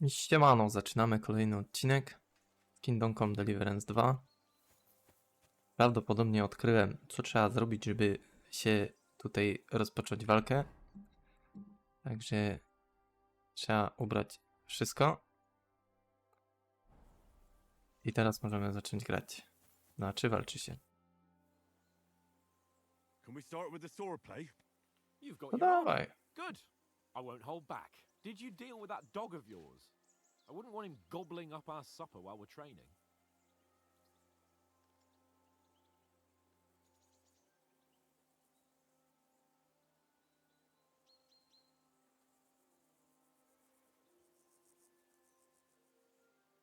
Siemano, zaczynamy kolejny odcinek z Kingdom Come Deliverance 2. Prawdopodobnie odkryłem, co trzeba zrobić, żeby się tutaj rozpocząć walkę. Także trzeba ubrać wszystko. I teraz możemy zacząć grać. Znaczy walczy się. Can we start with the swordplay? You've got No your armor. dawaj. Good. I won't hold back. Did you deal with that dog of yours? I wouldn't want him gobbling up our supper while we're training.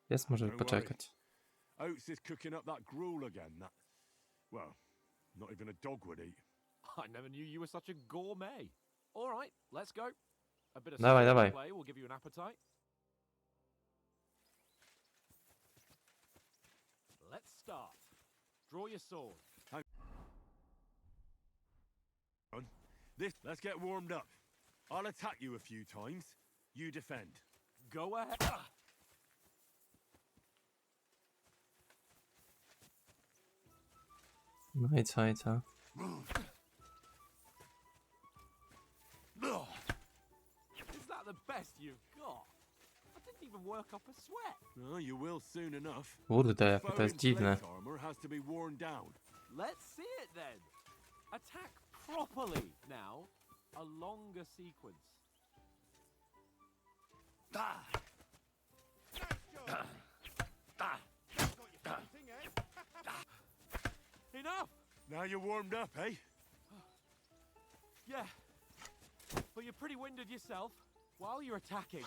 Jest, możemy Don't poczekać. Oates is cooking up that gruel again. Well, not even a dog would eat. I never knew you were such a gourmet. All right, let's go. A bit of Dawaj, dawaj. swordplay will give you an appetite. Let's start. Draw your sword. Let's get warmed up. I'll attack you a few times. You defend. Go ahead. No i co, i co? Is that the best you've got? I didn't even work up a sweat. Oh, you will soon enough. Kurde, jakie Foe to jest in dziwne. plate armor has to be worn down. Let's see it then. Attack properly now. A longer sequence. Enough! Now you're warmed up, eh? Yeah. But you're pretty winded yourself. While you're attacking,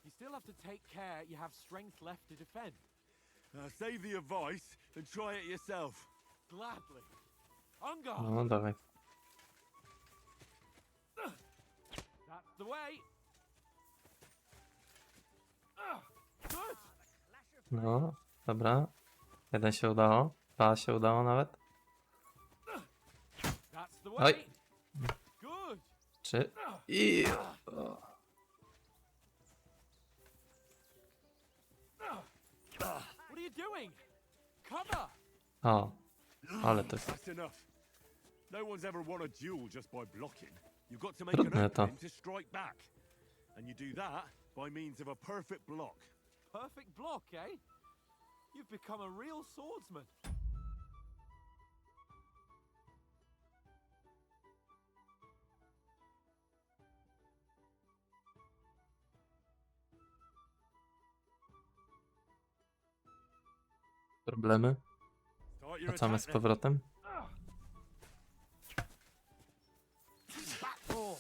you still have to take care you have strength left to defend. Save the advice and try it yourself. Gladly. On guard. No dawaj. That's the way. Good. No, dobra. Jeden się udało. Dwa się udało nawet. That's the Oj. way. Good. Trzy. I... O. What are you doing? Cover. O. Ale to jest... That's enough. No one's ever won a duel just by blocking. You've got to make an Trudne to. opening to strike back. And you do that by means of a perfect block. Perfect block, eh? You've become a real swordsman. Problemy? Start your Wracamy attack z then. powrotem. Back four.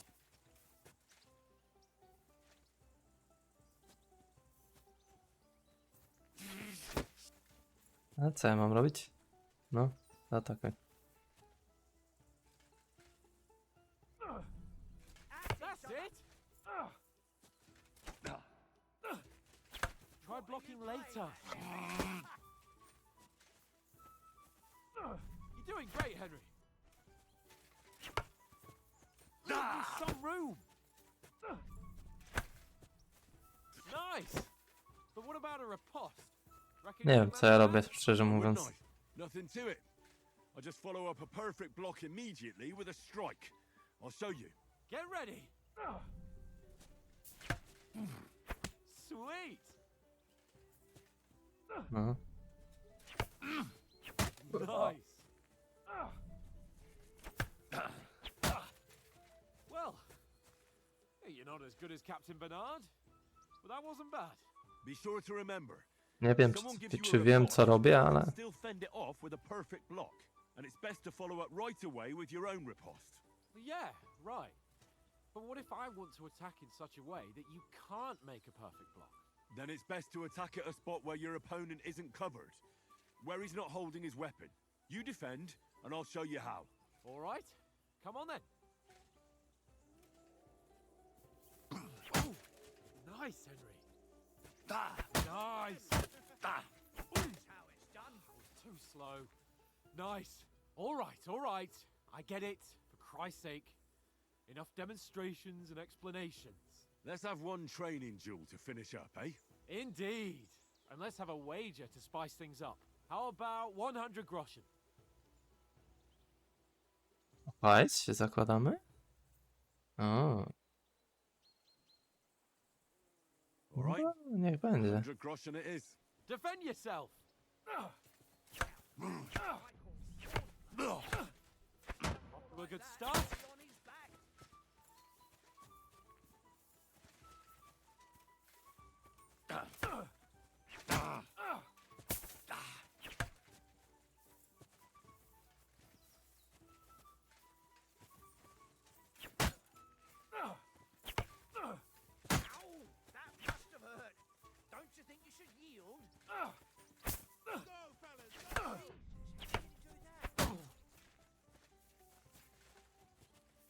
A co ja mam robić? No, atakuj. That's it. Try blocking later. You're doing great, Henry. Leave me some room. Nice. But what about a riposte? Reckon Nie you wiem, can co ja manage robię, that? szczerze mówiąc. Wouldn't I? Nothing to it. I just follow up a perfect block immediately with a strike. I'll show you. Get ready. Sweet. No. Nice. Well, you're not as good as Captain Bernard, but that wasn't bad. Be sure to remember. Nie wiem, Someone gives you czy a wiem, riposte, co robię, ale... still fend it off with a perfect block. And it's best to follow up right away with your own riposte. Yeah, right. But what if I want to attack in such a way that you can't make a perfect block? Then it's best to attack at a spot where your opponent isn't covered. Where he's not holding his weapon. You defend, and I'll show you how. All right, come on then. Oh, nice, Henry. Nice. Too slow. Nice. All right. I get it. For Christ's sake. Enough demonstrations and explanations. Let's have one training duel to finish up, eh? Indeed. And let's have a wager to spice things up. How about 100 groschen? Hajs się zakładamy? O, All right. no, niech będzie. 100 groschen it is. Defend yourself! Off to a good start.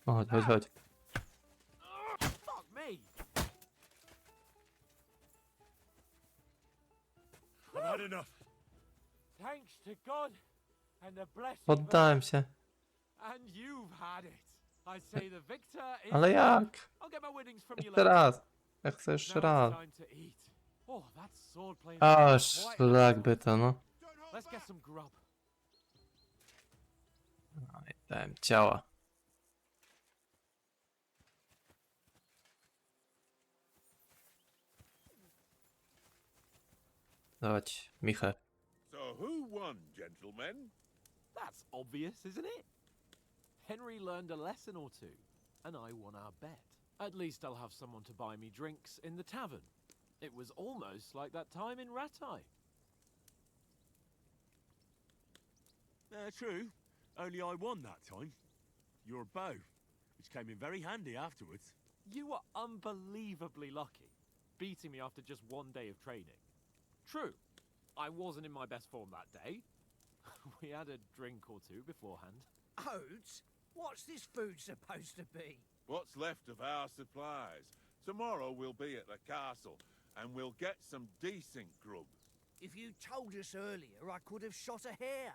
O, chodź, chodź, chodź. Fuck me! I've had enough. Thanks to God and the blessing of Poddałem się. and you've had it. I say the victor is... Ale jak? I'll get my winnings from you Jeszcze later. raz. Ja chcę jeszcze Now raz. it's time to eat. Oh, that sword playing. O, szlak by to, no. Let's get some grub. No i dałem ciała. Chodź, Michał. So who won, gentlemen? That's obvious, isn't it? Henry learned a lesson or two, and I won our bet. At least I'll have someone to buy me drinks in the tavern. It was almost like that time in Rattay. True. Only I won that time. Your bow, which came in very handy afterwards. You were unbelievably lucky, beating me after just one day of training. True, I wasn't in my best form that day. We had a drink or two beforehand. Oats? What's this food supposed to be? What's left of our supplies? Tomorrow we'll be at the castle, and we'll get some decent grub. If you told us earlier, I could have shot a hare.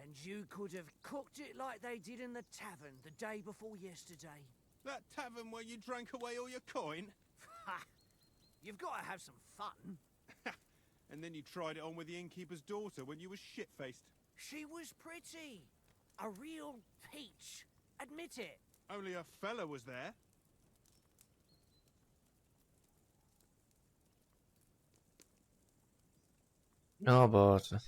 And you could have cooked it like they did in the tavern the day before yesterday. That tavern where you drank away all your coin? Ha! You've got to have some fun. And then you tried it on with the innkeeper's daughter when you were shit-faced. She was pretty. A real peach. Admit it. Only a fella was there. O Boże.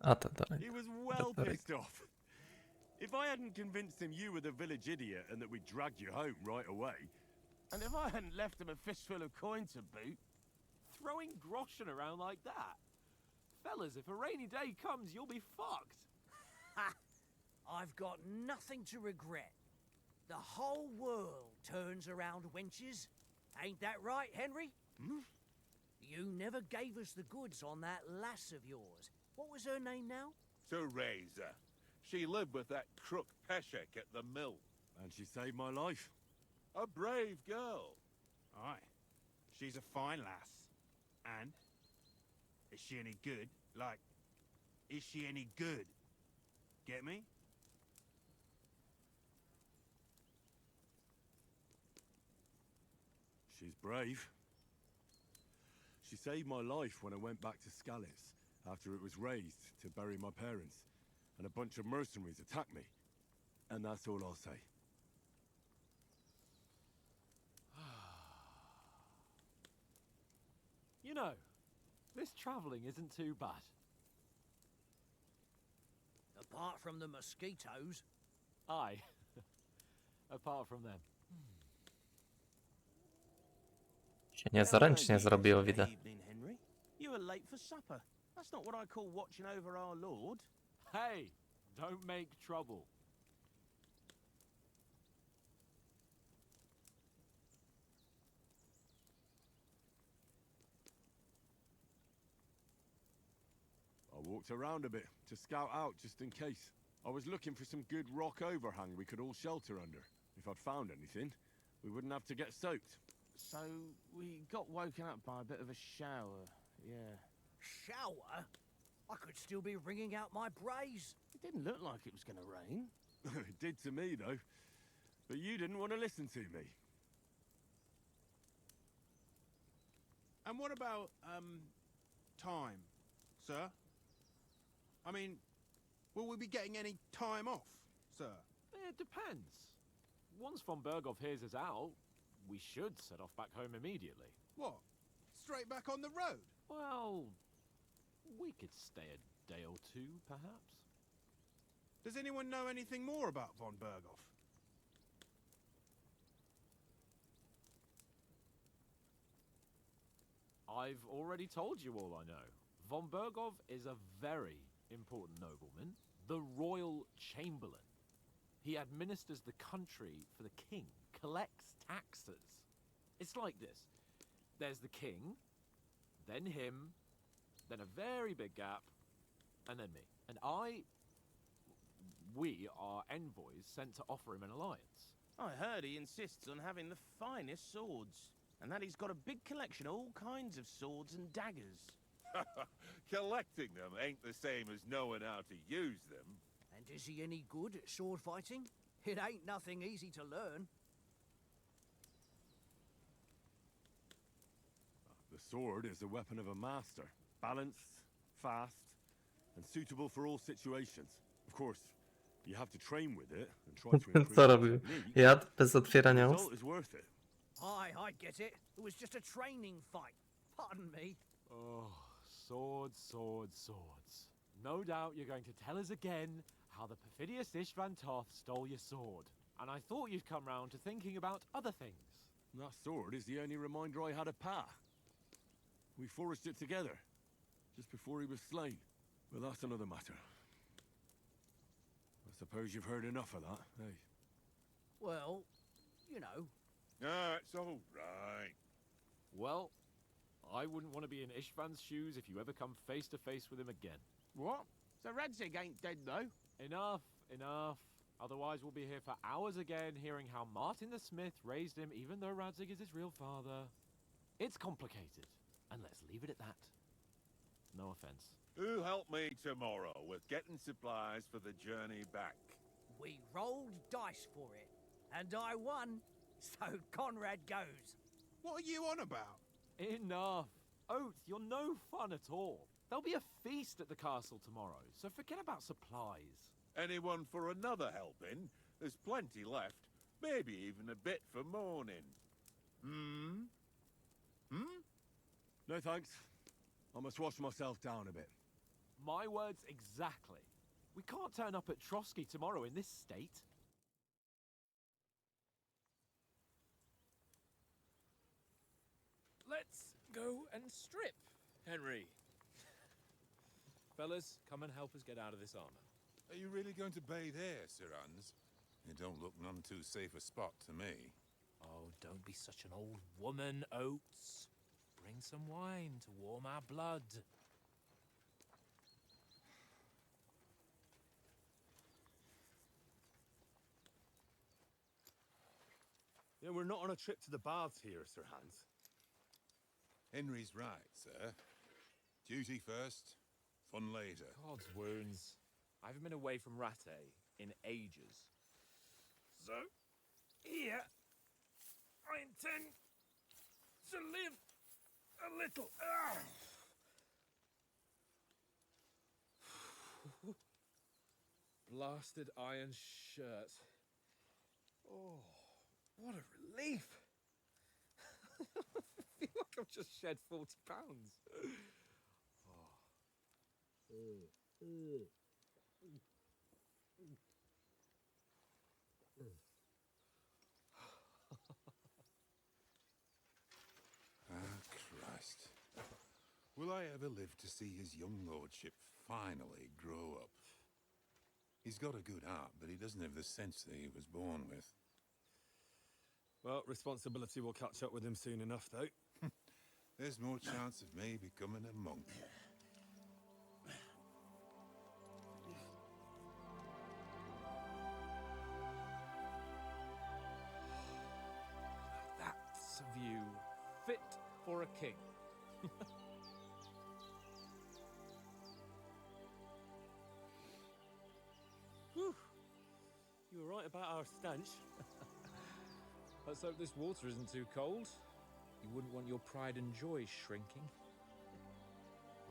A to dalej. He was well Rhetoric. pissed off. If I hadn't convinced him you were the village idiot and that we dragged you home right away, And if I hadn't left him a fistful of coin to boot, Throwing groschen around like that? Fellas, if a rainy day comes, you'll be fucked. Ha! I've got nothing to regret. The whole world turns around wenches. Ain't that right, Henry? Hmm? You never gave us the goods on that lass of yours. What was her name now? Teresa. She lived with that crook Peshek at the mill. and she saved my life. A brave girl. Aye. She's a fine lass. And? Is she any good? Like, is she any good? Get me? She's brave. She saved my life when I went back to Scalitz after it was razed to bury my parents, and a bunch of mercenaries attacked me. And that's all I'll say. You know, this travelling isn't too bad. Apart from the mosquitoes. Aye. Apart from them. Się niezręcznie zrobiło, widzę. Evening, Henry. You were late for supper. That's not what I call watching over our lord. Hey, don't make trouble. I walked around a bit to scout out just in case. I was looking for some good rock overhang we could all shelter under. If I'd found anything, we wouldn't have to get soaked. So we got woken up by a bit of a shower. Yeah. Shower? I could still be wringing out my brays. It didn't look like it was going to rain. did to me, though. But you didn't want to listen to me. And what about, time, sir? I mean, will we be getting any time off, sir? It depends. Once von Berghoff hears us out, we should set off back home immediately. What? Straight back on the road? Well, we could stay a day or two, perhaps. Does anyone know anything more about von Berghoff? I've already told you all I know. Von Berghoff is a very important nobleman, the Royal Chamberlain. He administers the country for the king, collects taxes. It's like this. There's the king, then him, then a very big gap, and then me. And we are envoys sent to offer him an alliance. I heard he insists on having the finest swords, and that he's got a big collection of all kinds of swords and daggers. Collecting them ain't the same as knowing how to use them. And is he any good at sword fighting? It ain't nothing easy to learn. The sword is the weapon of a master. Balanced, fast, and suitable for all situations. Of course, you have to train with it and try to improve Co your robił? technique. Jadł bez The otwierania ust? result is worth it. I get it. It was just a training fight. Pardon me. Oh, swords, swords, swords. No doubt you're going to tell us again how the perfidious Istvan Toth stole your sword. And I thought you'd come round to thinking about other things. That sword is the only reminder I had of Pa. We forged it together, just before he was slain. But that's another matter. I suppose you've heard enough of that, eh? Well, you know. Ah, it's all right. Well, I wouldn't want to be in Istvan's shoes if you ever come face to face with him again. What? So Radzig ain't dead, though? Enough, enough. Otherwise we'll be here for hours again hearing how Martin the Smith raised him even though Radzig is his real father. It's complicated, and let's leave it at that. No offense. Who'll help me tomorrow with getting supplies for the journey back? We rolled dice for it, and I won, so Conrad goes. What are you on about? Enough. Oath, you're no fun at all. There'll be a feast at the castle tomorrow, so forget about supplies. Anyone for another helping? There's plenty left. Maybe even a bit for morning. Hmm? No thanks. I must wash myself down a bit. My words exactly. We can't turn up at Trotsky tomorrow in this state. Let's go and strip, Henry. Fellas, come and help us get out of this armor. Are you really going to bathe here, Sir Hans? It don't look none too safe a spot to me. Oh, don't be such an old woman, Oates. Bring some wine to warm our blood. Yeah, we're not on a trip to the baths here, Sir Hans. Henry's right, sir. Duty first, fun later. God's wounds. I haven't been away from Rattay in ages. So, here, I intend to live a little. Blasted iron shirt. Oh, what a relief. I feel like I've just shed 40 pounds. Christ. Will I ever live to see his young lordship finally grow up? He's got a good heart, but he doesn't have the sense that he was born with. Well, responsibility will catch up with him soon enough, though. There's more chance of me becoming a monk. That's a view fit for a king. Whew. You were right about our stench. Let's hope this water isn't too cold. You wouldn't want your pride and joy shrinking.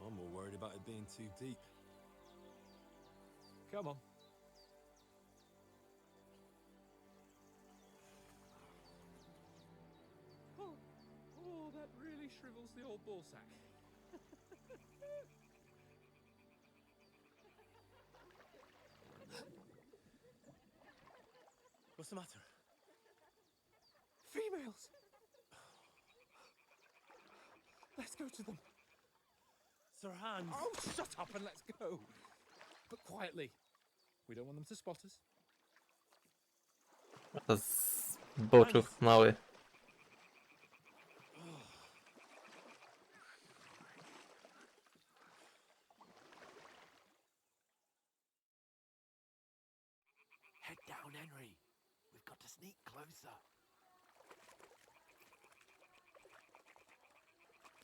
I'm more worried about it being too deep. Come on. Oh, that really shrivels the old ball sack. What's the matter? Females! Let's go to them. Sir Hans! Oh, shut up and let's go. But quietly. We don't want them to spot us. To z boczów mały. Head down, Henry. We've got to sneak closer.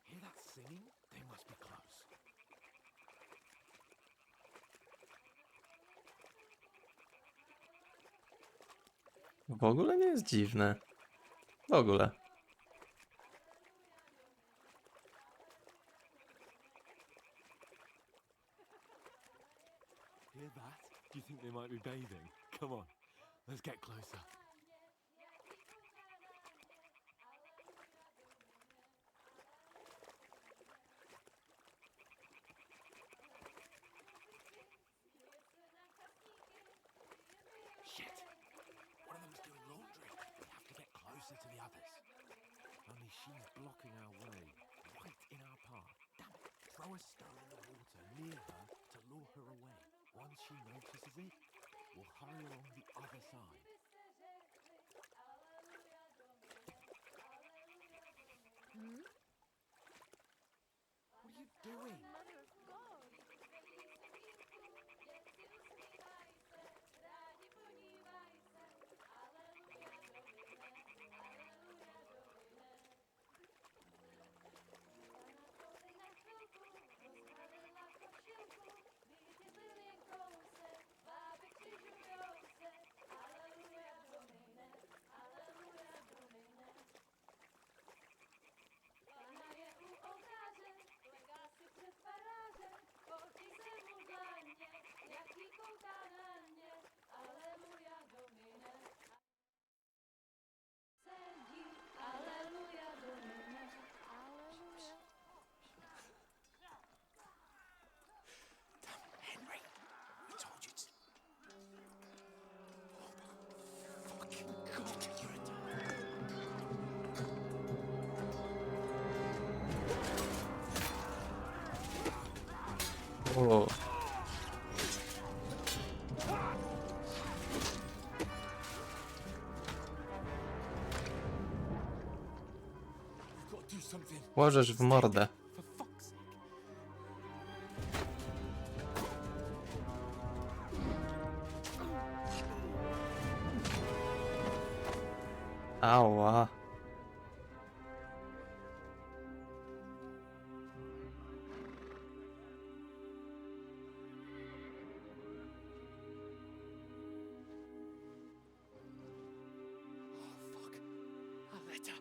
Hear that singing? They must be close. W ogóle nie jest dziwne. W ogóle. Hear that? Do you think they might be bathing? Come on, let's get closer. Shit! One of them's doing laundry. We have to get closer to the others. Only she's blocking our way, right in our path. Damn it! Throw a stone in the water near her to lure her away. Once she notices it, we'll hurry along the other side. What are you doing? Henry, I told you to. Fucking God, you're a O. You've got to do something. Łożesz w mordę. For fuck's sake. Ała. Oh, fuck. A letter.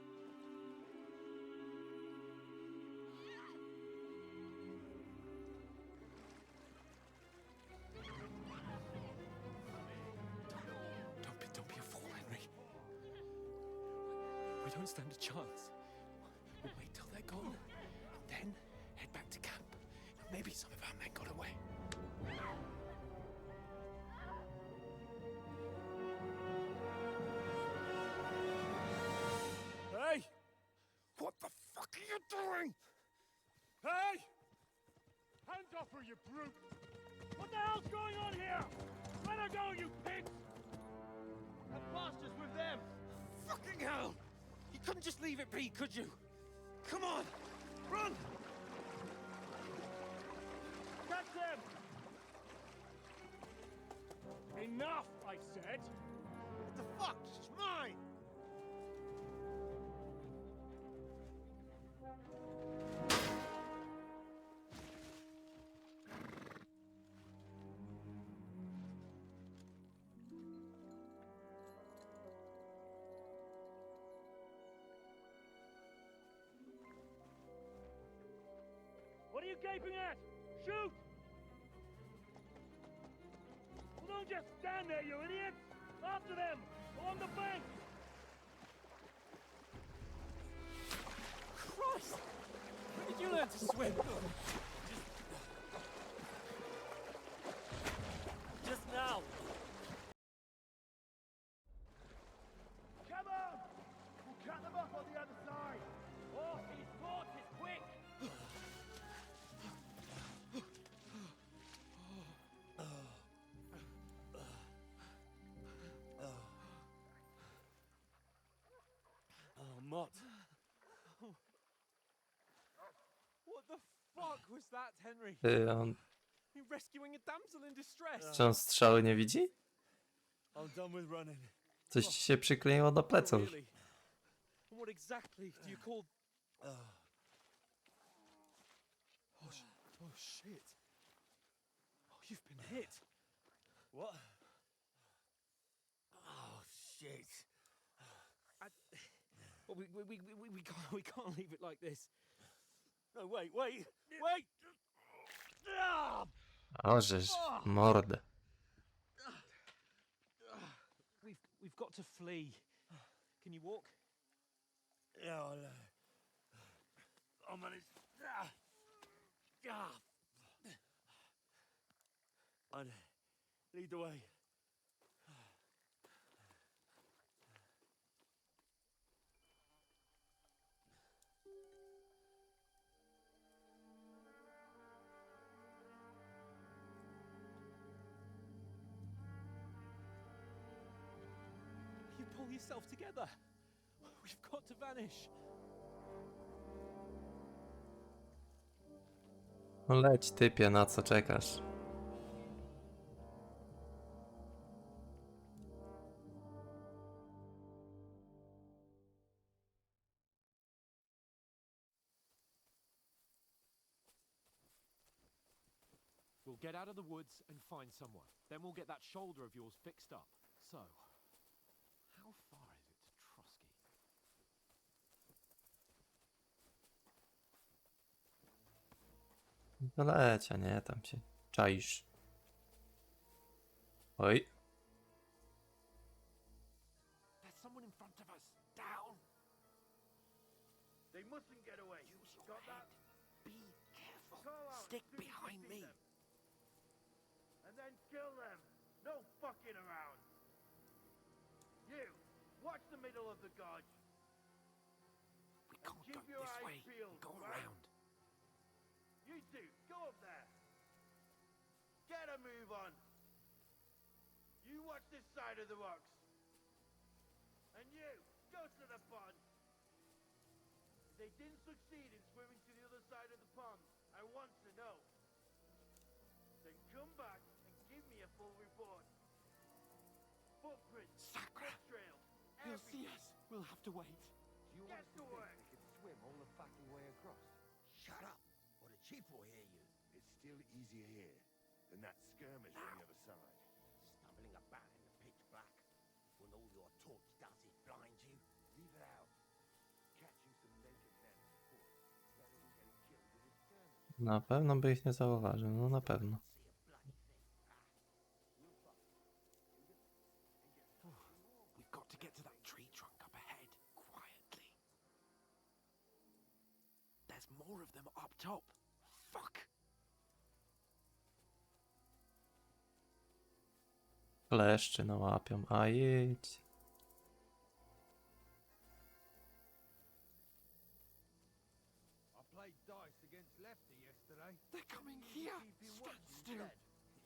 Don't be a fool, Henry. We don't stand a chance. We'll wait till they're gone, and then head back to camp. Maybe some of our men got away. Hey! What the fuck are you doing? Hey! Hands off her, you brute! What the hell's going on here? Let her go, you pigs! That bastard's with them! Fucking hell! You couldn't just leave it be, could you? Come on, run! Catch them! Enough, I said! What the fuck? She's mine! you gaping at? Shoot! Well, don't just stand there, you idiots! After them! Along the bank! Christ! When did you learn to swim? Just now! Come on! We'll cut them off on the other side! Horses, horses, quick! Oh, Mott. What the fuck was that, Henry? On, You rescuing a damsel in distress? czy on strzały nie widzi? I'm done with running. Coś ci się przykleiło do Oh, pleców. really? And what exactly do you call... Oh, shit. Oh, you've been hit. What? Oh, shit. Well, we can't leave it like this. No, wait! Ah! O, żeż, mordę. We've got to flee. Can you walk? Yeah, I'll manage. I'd lead the way. You pull yourself together. We've got to vanish. No leć, typie, na co czekasz? We'll get out of the woods and find someone. Then we'll get that shoulder of yours fixed up. So, how far is it to Trusky? No leć, a nie, tam się czaisz. Oj. There's someone in front of us. Down. They mustn't get away. Use your Got head. that? Be careful. Call out Stick as soon as you behind see me. them. And then kill them. No fucking around. You, watch the middle of the gorge. We can't keep go your this eyes way. peeled, Go right? around. You two, go up there. Get a move on. You watch this side of the rocks. And you, go to the pond. If they didn't succeed in swimming to the other side of the pond, I want to know. Then come back and give me a full report. Footprints, Sakra. foot trails, He'll see everything. us. We'll have to wait. Get to work. swim all the fucking way across. Shut up, or the chief will hear you. It's still easier here than that skirmish on the other side. Stumbling about in the pitch black, when all your torch does is blind you. Leave it out. Catching some naked men on foot, better than getting killed with his skirmish. Na pewno by ich nie zauważył, no na pewno. We've got to get to that tree trunk up ahead, quietly. There's more of them up top. Fuck! Kleszczy nałapią, a jedź. I played dice against Lefty yesterday. They're coming here! Stand still!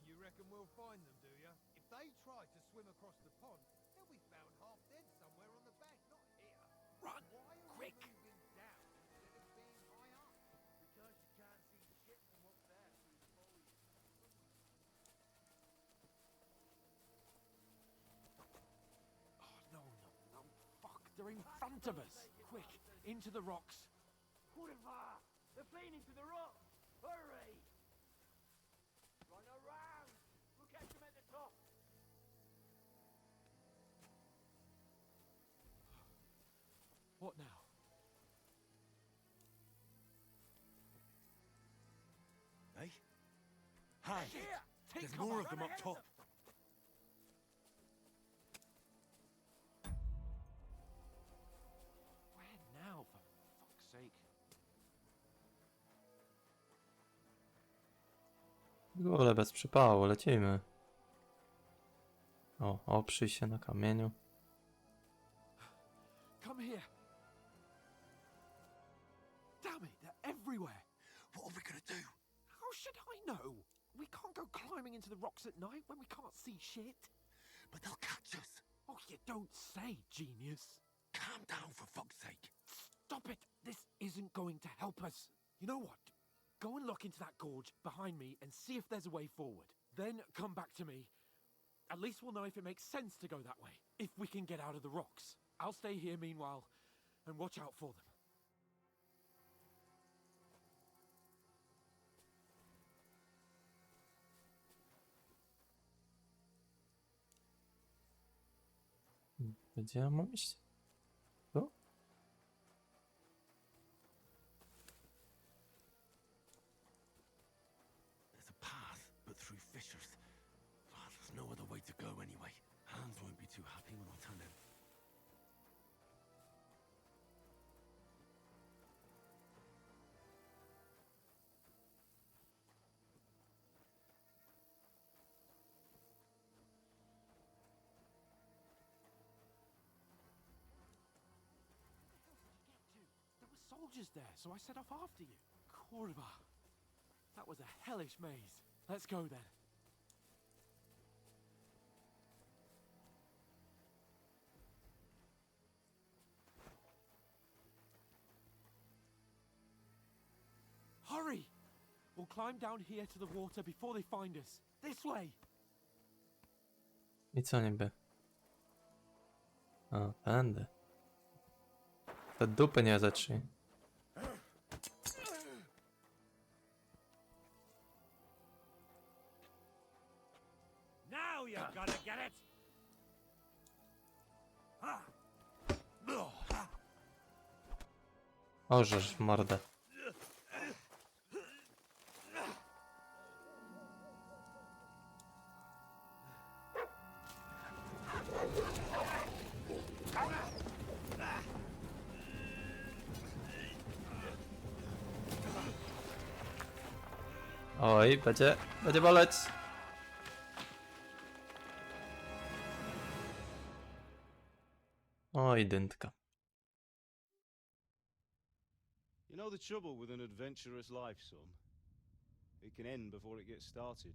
You reckon we'll find them, do you? If they try to swim across the pond, they'll be found half dead somewhere on the bank, not here. Run! Why are Quick! we moving down instead of being high up? Because you can't see shit from up there through the foliage. Oh, no. Fuck, they're in front of us! Quick, into the rocks! Kurwa! They're playing into the rocks! Hurry! Run around! We'll catch them at the top! What now? Hey, there's more of them up top. Where now, for fuck's sake? W ogóle bez przypału, lecimy. O, oprzyj się na kamieniu. Come here. Damn it, they're everywhere. What are we gonna do? How should I know? We can't go climbing into the rocks at night when we can't see shit. But they'll catch us. Oh, you don't say, genius. Calm down, for fuck's sake. Stop it. This isn't going to help us. You know what? Go and look into that gorge behind me and see if there's a way forward. Then come back to me. At least we'll know if it makes sense to go that way. If we can get out of the rocks. I'll stay here meanwhile and watch out for them. Gdzie ja mam iść? Tu? There's a path, but through fissures. Oh, there's no other way to go anyway. Hans won't be too happy when I tell him. There were soldiers there, so I set off after you. Kurva. That was a hellish maze. Let's go then. Hurry! We'll climb down here to the water before they find us. This way! I co niby? A, tędy. Te dupy nie zatrzyj. Now you're gonna get it! Ożesz w mordę. Oj, będzie boleć. Oj, dętka. You know the trouble with an adventurous life, son? It can end before it gets started.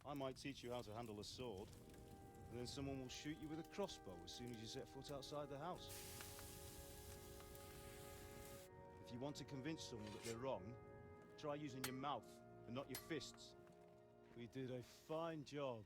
I might teach you how to handle a sword, and then someone will shoot you with a crossbow as soon as you set foot outside the house. If you want to convince someone that they're wrong, try using your mouth and not your fists. We did a fine job.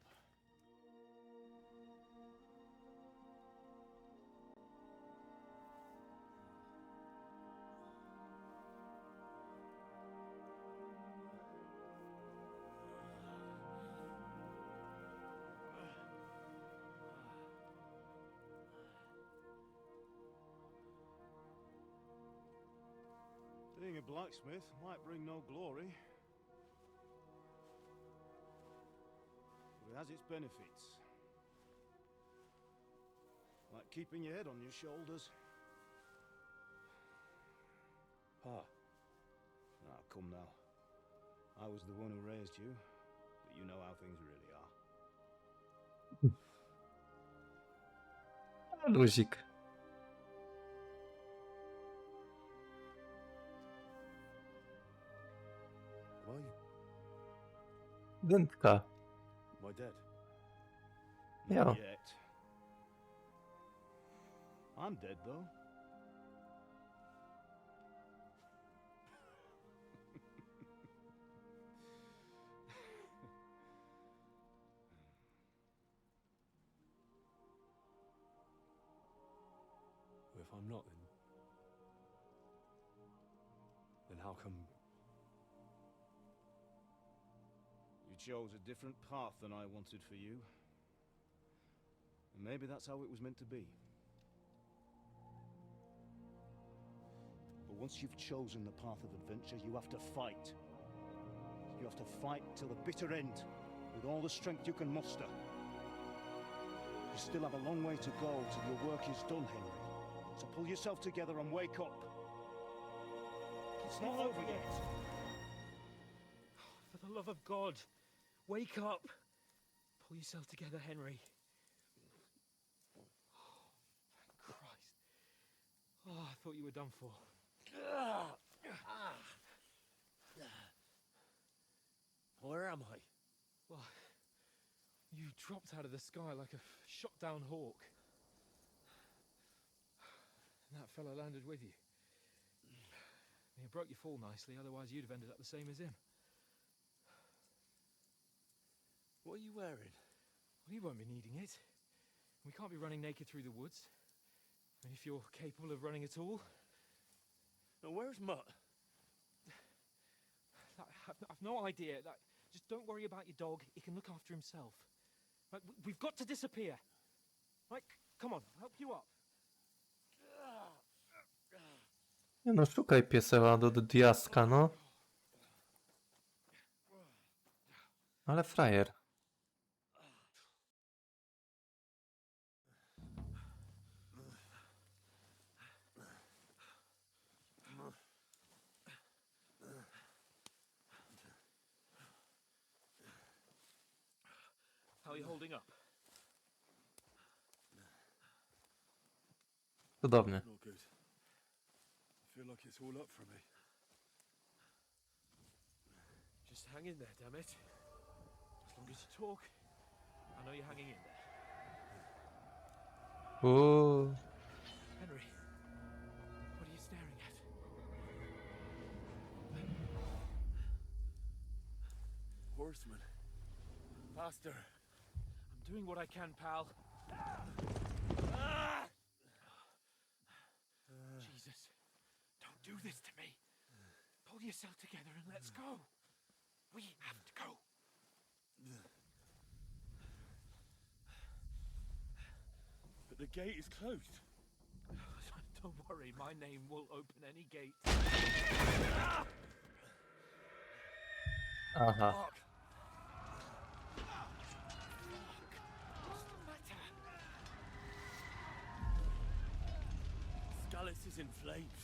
Being a blacksmith might bring no glory, but it has its benefits. Like keeping your head on your shoulders. Pa. Now, come now. I was the one who raised you, but you know how things really are. Luzik. Who are you? Dętka. Am I dead? Yeah. Not yet. I'm dead, though. Well, if I'm not, then how come? You chose a different path than I wanted for you. And maybe that's how it was meant to be. But once you've chosen the path of adventure, you have to fight. You have to fight till the bitter end, with all the strength you can muster. You still have a long way to go till your work is done, Henry. So pull yourself together and wake up. It's not over yet. For the love of God, wake up. Pull yourself together, Henry. Thank Christ. Oh, I thought you were done for. Where am I? Well, you dropped out of the sky like a shot-down hawk. And that fella landed with you. You broke your fall nicely, otherwise you'd have ended up the same as him. What are you wearing? Well, you won't be needing it. We can't be running naked through the woods. And if you're capable of running at all... Now, where's Mutt? I've no idea. Just don't worry about your dog. He can look after himself. Right, we've got to disappear. Right, come on, I'll help you up. Nie no, szukaj pieseła do diaska, no. Ale frajer. How are you holding up? Cudownie. Not good. I feel like it's all up for me. Just hang in there, damn it. As long as you talk, I know you're hanging in there. Ooh. Henry, what are you staring at? Horseman. Faster. I'm doing what I can, pal. Jesus, don't do this to me. Pull yourself together and let's go. We have to go. But the gate is closed. Don't worry, my name will open any gate. Aha. Fuck. What's the matter? Scallis is in flames.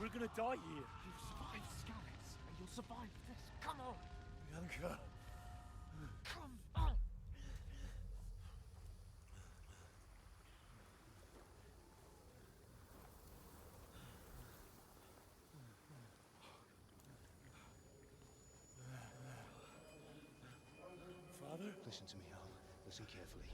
We're gonna die here. You've survived Scallis, and you'll survive this. Come on! Bianca. Come on! Father? Listen to me, Al. Listen carefully.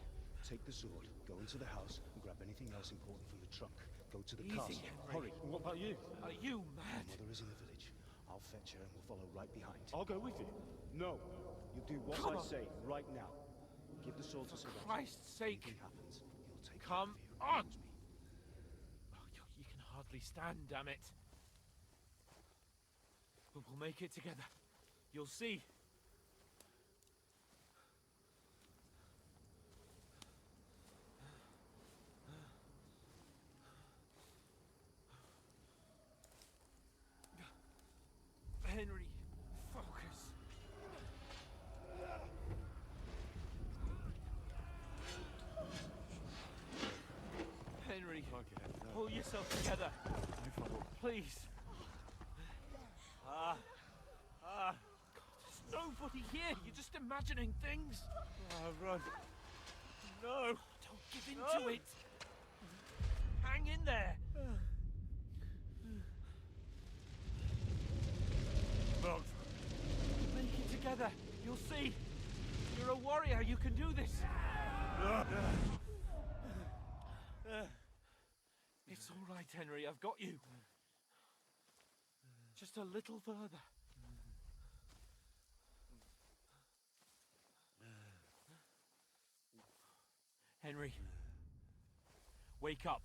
Take the sword, go into the house, and grab anything else important from the trunk. Go to the Easy, castle. Henry. Hurry. And what about you? Are you mad? My mother is in the village. I'll fetch her and we'll follow right behind. I'll go with you. No. You do what Come I on. say right now. Give the sword to For Sir Christ's sake! Anything happens, he'll take Come care of you. on! He knows me. Oh, you can hardly stand, damn it. But we'll make it together. You'll see. Henry, focus. Henry, pull yourself together. Please. There's nobody here. You're just imagining things. Run. No. Don't give in to it. Hang in there. Make it together. You'll see. You're a warrior. You can do this. It's all right, Henry. I've got you. Just a little further. Henry, wake up.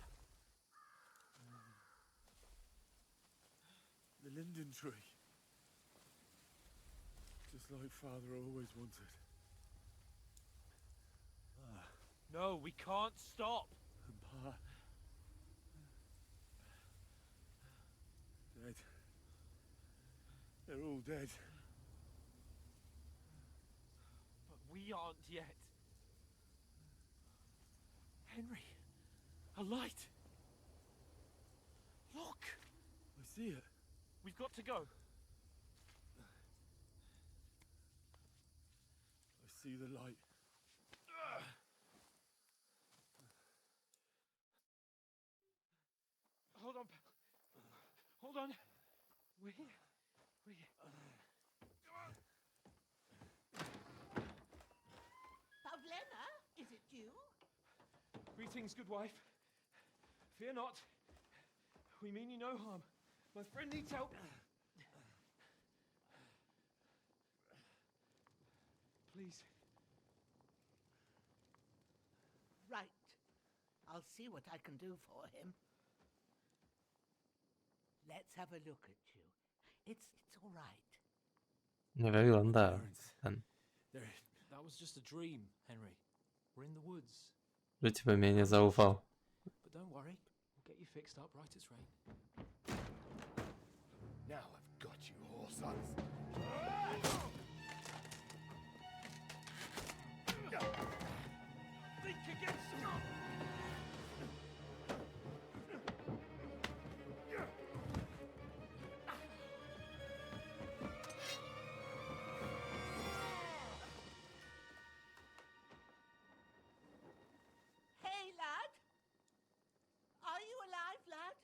The linden tree. Just like Father always wanted. No, we can't stop. And Pa. Dead. They're all dead. We aren't yet. Henry, a light. Look, I see it. we've got to go. I see the light. Hold on, pal. Hold on. We're here. We're here. Pavlena, is it you? Greetings, good wife. Fear not. We mean you no harm. My friend needs help. Please. Right. I'll see what I can do for him. Let's have a look at you. It's all right. Nie wygląda ten. That was just a dream, Henry. We're in the woods. Życie by mnie nie zaufał. But don't worry, we'll get you fixed up right as rain. Now I've got you, whoresons. Think again, son. Hey, lad! Are you alive, lad?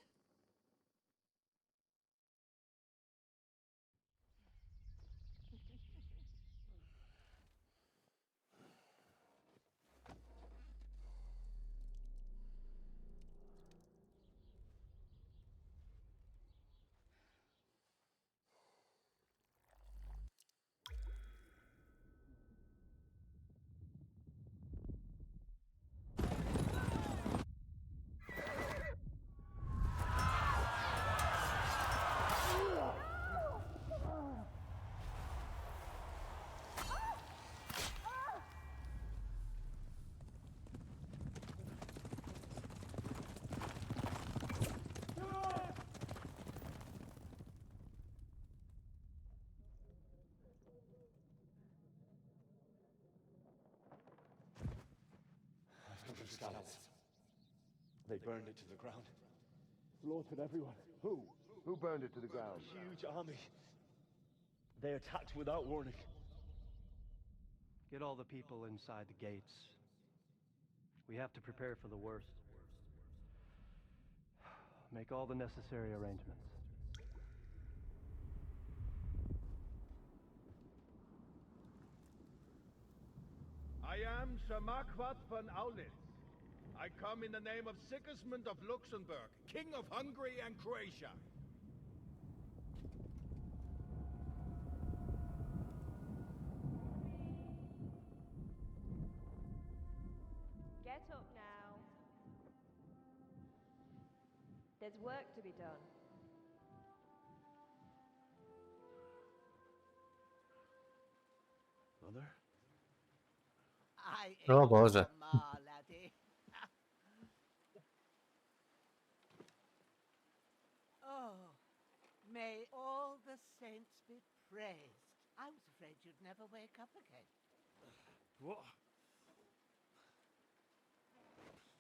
They burned it to the ground. Slaughtered everyone. Who? Who burned it to the ground? A huge army. They attacked without warning. Get all the people inside the gates. We have to prepare for the worst. Make all the necessary arrangements. I am Sir Marquardt von Aulitz. I come in the name of Sigismund of Luxembourg, King of Hungary and Croatia. Get up now. There's work to be done. Mother? I O ain't Boże. your ma, laddie. Oh, may all the saints be praised. I was afraid you'd never wake up again. What?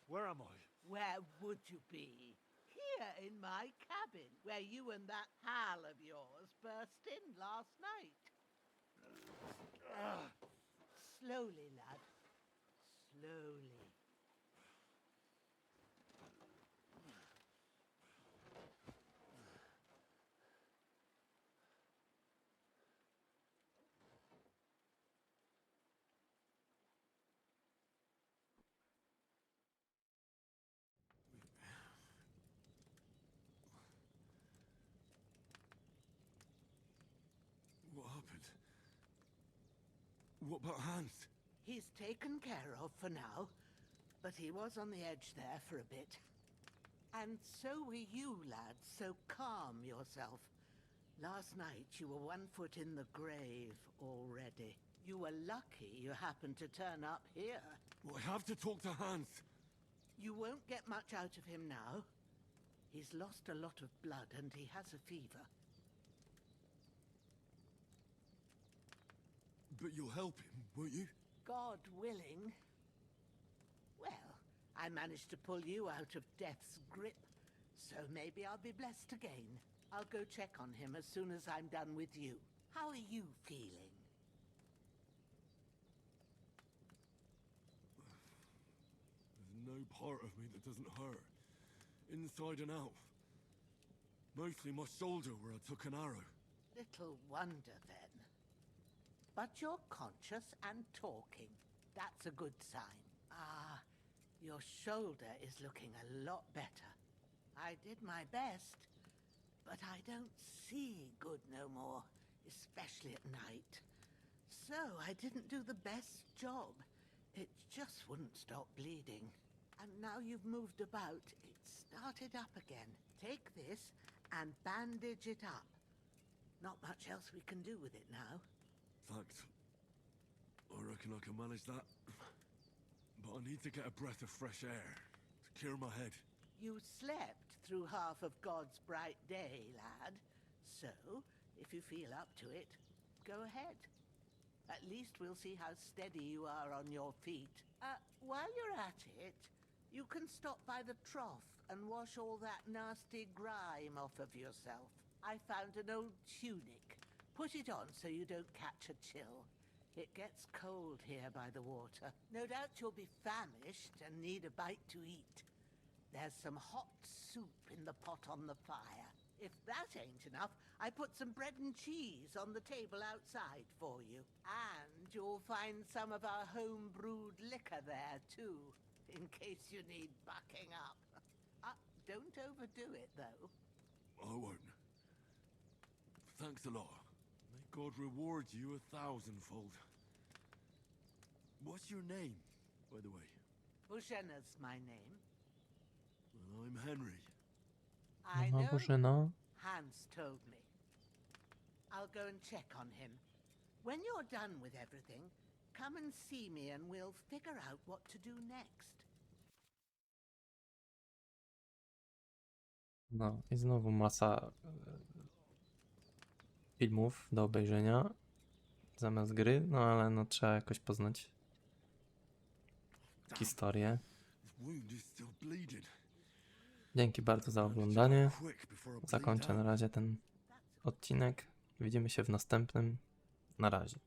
Where am I? Where would you be? Here in my cabin, where you and that pal of yours burst in last night. Slowly, lad. Slowly. What happened? What about Hans? He's taken care of for now, but he was on the edge there for a bit. And so were you, lad, so calm yourself. Last night you were 1 foot in the grave already. You were lucky you happened to turn up here. Well, I have to talk to Hans. You won't get much out of him now. He's lost a lot of blood and he has a fever. But you'll help him, won't you? God willing. Well, I managed to pull you out of death's grip, so maybe I'll be blessed again. I'll go check on him as soon as I'm done with you. How are you feeling? There's no part of me that doesn't hurt. Inside and out. Mostly my shoulder where I took an arrow. Little wonder then. But you're conscious and talking. That's a good sign. Ah, your shoulder is looking a lot better. I did my best, but I don't see good no more, especially at night. So I didn't do the best job. It just wouldn't stop bleeding. And now you've moved about, it started up again. Take this and bandage it up. Not much else we can do with it now. Thanks. I reckon I can manage that. But I need to get a breath of fresh air to clear my head. You slept through half of God's bright day, lad. So, if you feel up to it, go ahead. At least we'll see how steady you are on your feet. While you're at it, you can stop by the trough and wash all that nasty grime off of yourself. I found an old tunic. Put it on so you don't catch a chill. It gets cold here by the water. No doubt you'll be famished and need a bite to eat. There's some hot soup in the pot on the fire. If that ain't enough, I put some bread and cheese on the table outside for you. And you'll find some of our home-brewed liquor there, too, in case you need bucking up. Don't overdo it, though. I won't. Thanks a lot. May God reward you 1,000-fold. What's your name, by the way? Bushena's my name. Well, I'm Henry. I know. Bożena. Hans told me. I'll go and check on him. When you're done with everything, come and see me and we'll figure out what to do next. No i znowu masa filmów do obejrzenia zamiast gry, no ale no trzeba jakoś poznać historię. Dzięki bardzo za oglądanie. Zakończę na razie ten odcinek. Widzimy się w następnym. Na razie.